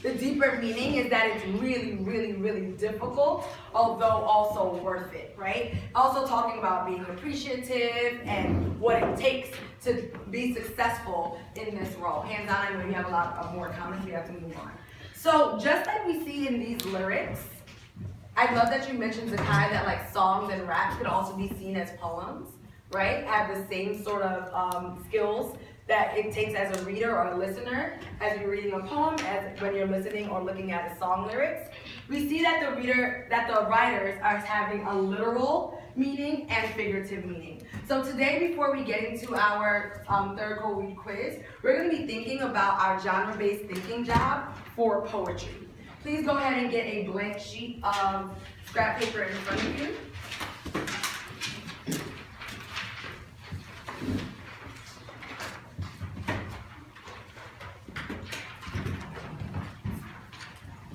The deeper meaning is that it's really, really, really difficult, although also worth it, right? Also talking about being appreciative and what it takes to be successful in this role. Hands on, I know you have a lot of more comments, we have to move on. So just like we see in these lyrics, I love that you mentioned, Zakai, that like songs and rap could also be seen as poems, right? Have the same sort of skills that it takes as a reader or a listener as you're reading a poem, as when you're listening or looking at the song lyrics. We see that the writers are having a literal meaning and figurative meaning. So today, before we get into our third co-read quiz, we're going to be thinking about our genre-based thinking job for poetry. Please go ahead and get a blank sheet of scrap paper in front of you.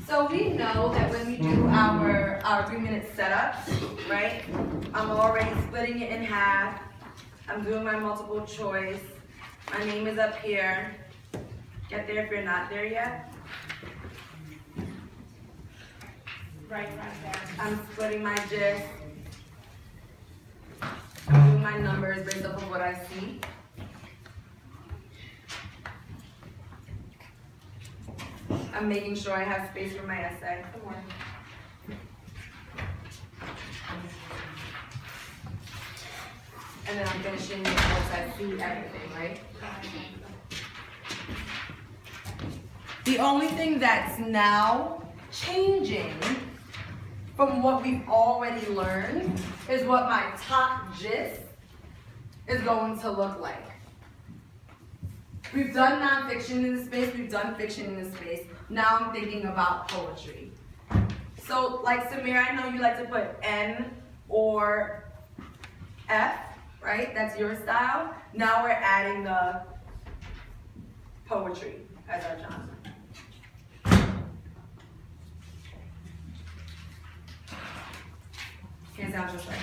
So we know that when we do our 3-minute setups, right? I'm already splitting it in half. I'm doing my multiple choice. My name is up here. Get there if you're not there yet. Right there. I'm splitting my gist. I'm doing my numbers based off of what I see. I'm making sure I have space for my essay. And then I'm finishing it once I see everything, right? The only thing that's now changing from what we've already learned is what my top gist is going to look like. We've done nonfiction in this space, we've done fiction in this space. Now I'm thinking about poetry. So like Samir, I know you like to put N or F, right? That's your style. Now we're adding the poetry as our genre. Can't sound just right.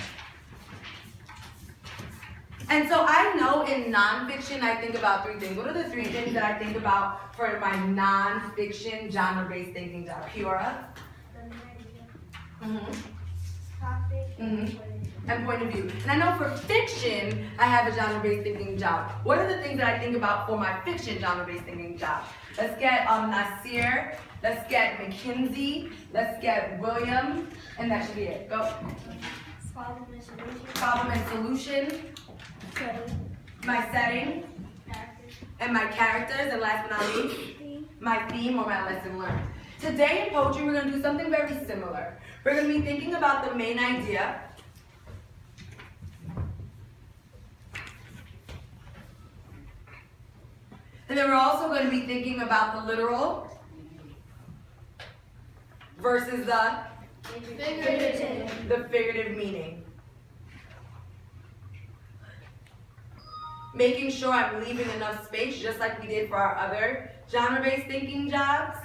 And so I know in nonfiction, I think about 3 things. What are the 3 things that I think about for my nonfiction genre-based thinking job? Kiora? Topic. And point of view. And I know for fiction, I have a genre-based thinking job. What are the things that I think about for my fiction genre-based thinking job? Let's get Nasir. Let's get Mackenzie. Let's get William. And that should be it. Go. Problem and solution. Problem and solution. My setting. And my characters. And last but not least, my theme or my lesson learned. Today in poetry, we're going to do something very similar. We're going to be thinking about the main idea. And then we're also going to be thinking about the literal versus the figurative meaning. Making sure I'm leaving enough space, just like we did for our other genre-based thinking jobs,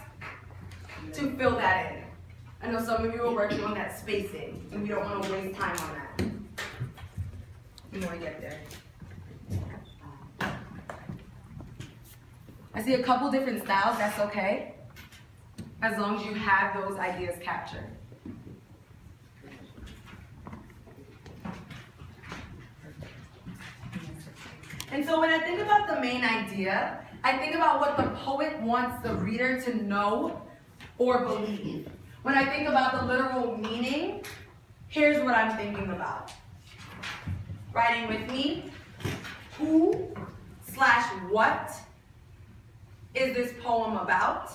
to fill that in. I know some of you are working on that spacing, and we don't want to waste time on that. We want to get there. I see a couple different styles, that's okay, as long as you have those ideas captured. And so when I think about the main idea, I think about what the poet wants the reader to know or believe. When I think about the literal meaning, here's what I'm thinking about. Writing with me, who/what is this poem about?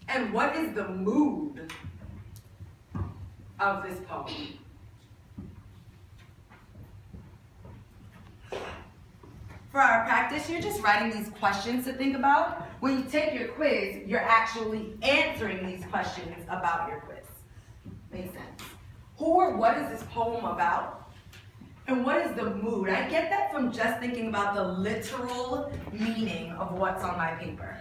And what is the mood of this poem? For our practice, you're just writing these questions to think about. When you take your quiz, you're actually answering these questions about your quiz. Makes sense. Who or what is this poem about? And what is the mood? I get that from just thinking about the literal meaning of what's on my paper.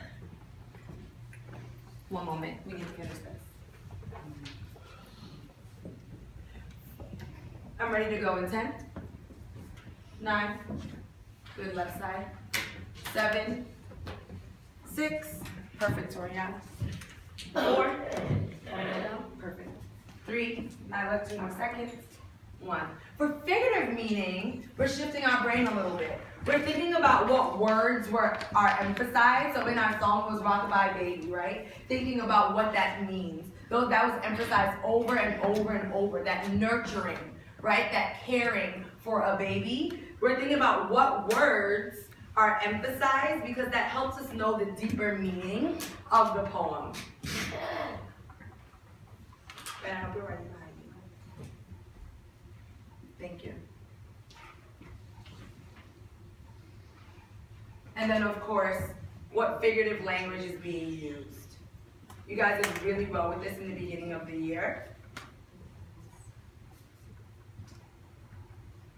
One moment, we need to finish this. I'm ready to go in 10, 9, good left side, 7, 6, perfect, Toriana. 4, perfect. 3, I left 2 more seconds. 1. For figurative meaning, we're shifting our brain a little bit. We're thinking about what words are emphasized. So in our song was Rockabye Baby, right? Thinking about what that means. So that was emphasized over and over and over. That nurturing, right? That caring for a baby. We're thinking about what words are emphasized because that helps us know the deeper meaning of the poem. And I hope you're right behind me. Thank you. And then, of course, what figurative language is being used. You guys did really well with this in the beginning of the year.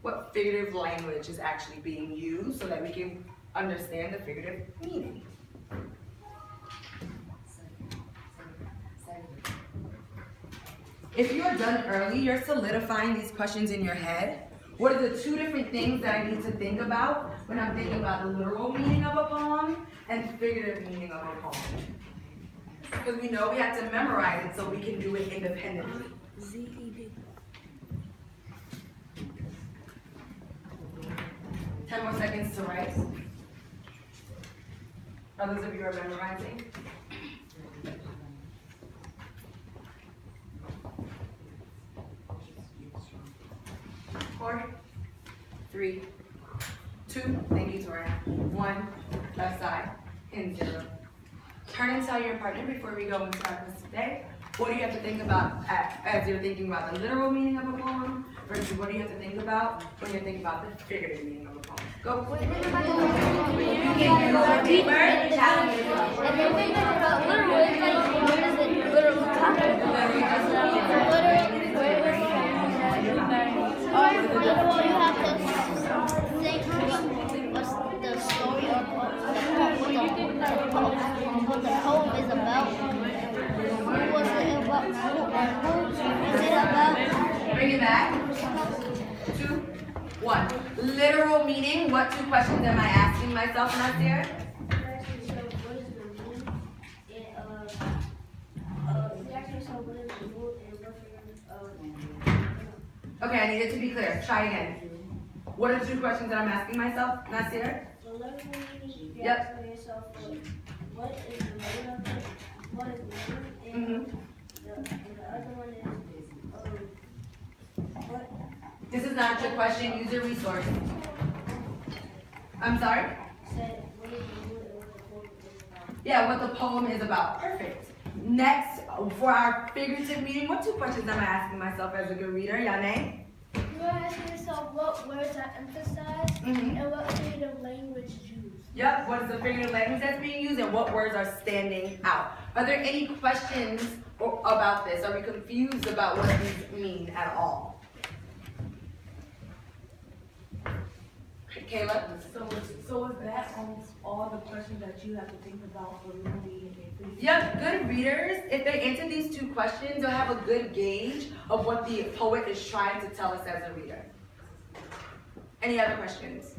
What figurative language is actually being used so that we can understand the figurative meaning. If you are done early, you're solidifying these questions in your head. What are the 2 different things that I need to think about when I'm thinking about the literal meaning of a poem and figurative meaning of a poem? Because we know we have to memorize it so we can do it independently. 10 more seconds to write. Others of you are memorizing. 4, 3, 2, thank you, Toriana. 1, left side, and 0. Turn and tell your partner before we go into our quiz today. What do you have to think about as you're thinking about the literal meaning of a poem versus what do you have to think about when you're thinking about the figurative meaning of a poem? Go. You can use a paper, challenge yourself. If you're thinking about literal, it's like, what is it literally talking about? You have to think what's the story of what the poem is about. Who was it about? Who is it about? Bring it back. 2, 1. Literal meaning. What 2 questions am I asking myself, Nasir? Okay, I need it to be clear. Try again. What are the 2 questions that I'm asking myself, Nasir? The literal meaning, you Yep. ask yourself, what is the meaning of it? What is the meaning? And the other one is, what? This is not your question. Use your resource. I'm sorry? Said, what is the mood and what the poem is about? Yeah, what the poem is about. Perfect. Next, for our figurative meaning, what 2 questions am I asking myself as a good reader? Yane? You're asking yourself what words are emphasized and what figurative language is used. Yep, what is the figurative language that's being used and what words are standing out? Are there any questions about this? Are we confused about what these mean at all? Kayla? So is that almost all the questions that you have to think about for reading? Yep, good readers, if they answer these 2 questions, they'll have a good gauge of what the poet is trying to tell us as a reader. Any other questions?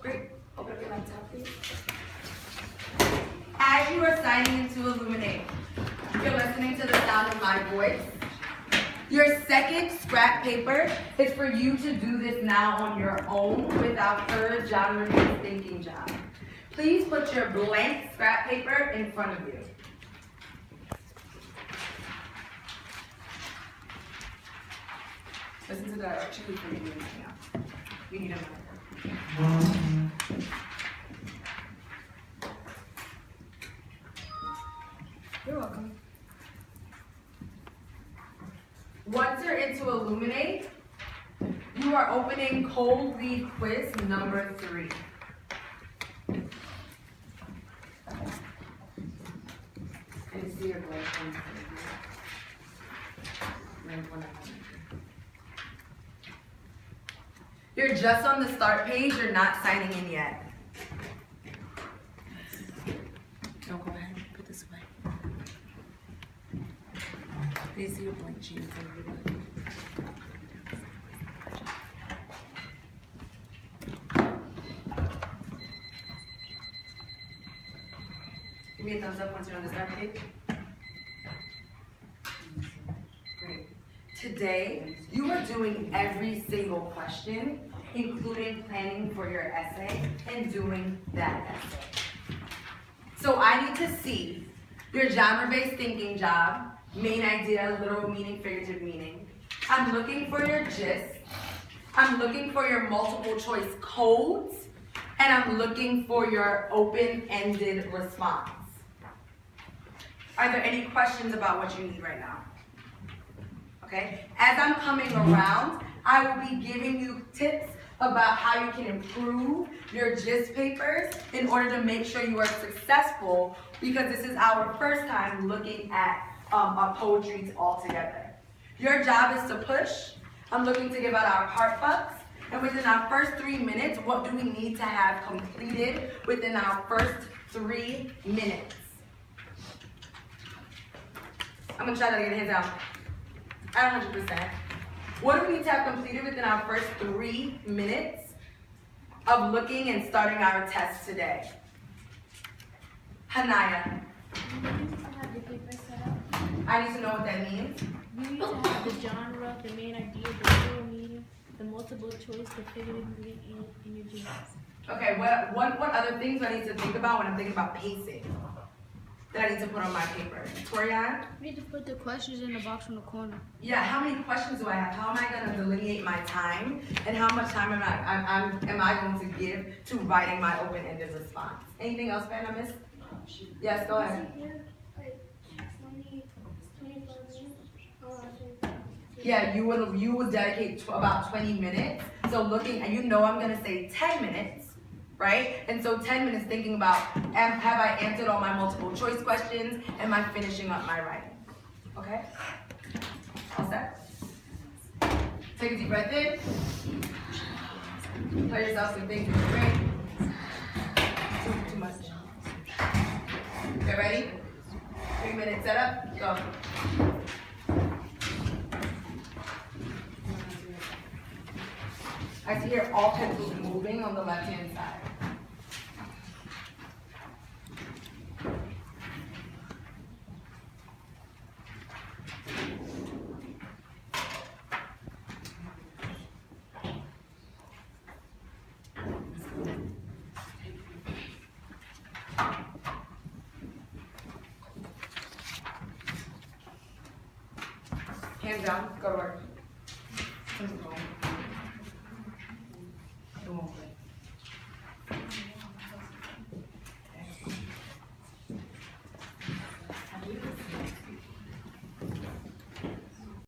Great. Open up your laptop, please. As you are signing in to illuminate, you're listening to the sound of my voice. Your second scrap paper is for you to do this now on your own without her genre-based thinking job. Please put your blank scrap paper in front of you. Listen to the direction before you do anything else. We need a marker. You're welcome. Once you're into Illuminate, you are opening Cold Read Quiz number 3. And see your blank one. You're just on the start page, you're not signing in yet. No, go ahead, put this away. Please see your blank sheet in front of you. Give me a thumbs up once you're on the start page. Great. Today, you are doing every single question, including planning for your essay and doing that essay. So I need to see your genre-based thinking job, main idea, literal meaning, figurative meaning. I'm looking for your gist. I'm looking for your multiple choice codes. And I'm looking for your open-ended response. Are there any questions about what you need right now? Okay, as I'm coming around, I will be giving you tips about how you can improve your gist papers in order to make sure you are successful, because this is our first time looking at our poetry all together. Your job is to push. I'm looking to give out our PARCC. And within our first 3 minutes, what do we need to have completed within our first 3 minutes? I'm gonna try that again, hands down. At 100%. What do we need to have completed within our first 3 minutes of looking and starting our test today? Hanaya. You need to have the paper set up. I need to know what that means. You need to have the genre, the main idea, the literal meaning, the multiple choice, the figurative meaning, and your gist. Okay, what other things do I need to think about when I'm thinking about pacing that I need to put on my paper? Torian? You need to put the questions in the box in the corner. Yeah, how many questions do I have? How am I going to delineate my time? And how much time am I going to give to writing my open-ended response? Anything else, Ben, I missed? Yes, go ahead. Yeah, you would dedicate about 20 minutes. So looking, and you know I'm gonna say 10 minutes, right? And so 10 minutes thinking about, have I answered all my multiple choice questions? Am I finishing up my writing? Okay? All set? Take a deep breath in. Tell yourself some things are great. Too much. Okay, ready? 3 minutes setup, go. I see here all pencils moving on the left-hand side. Hands down, go to work.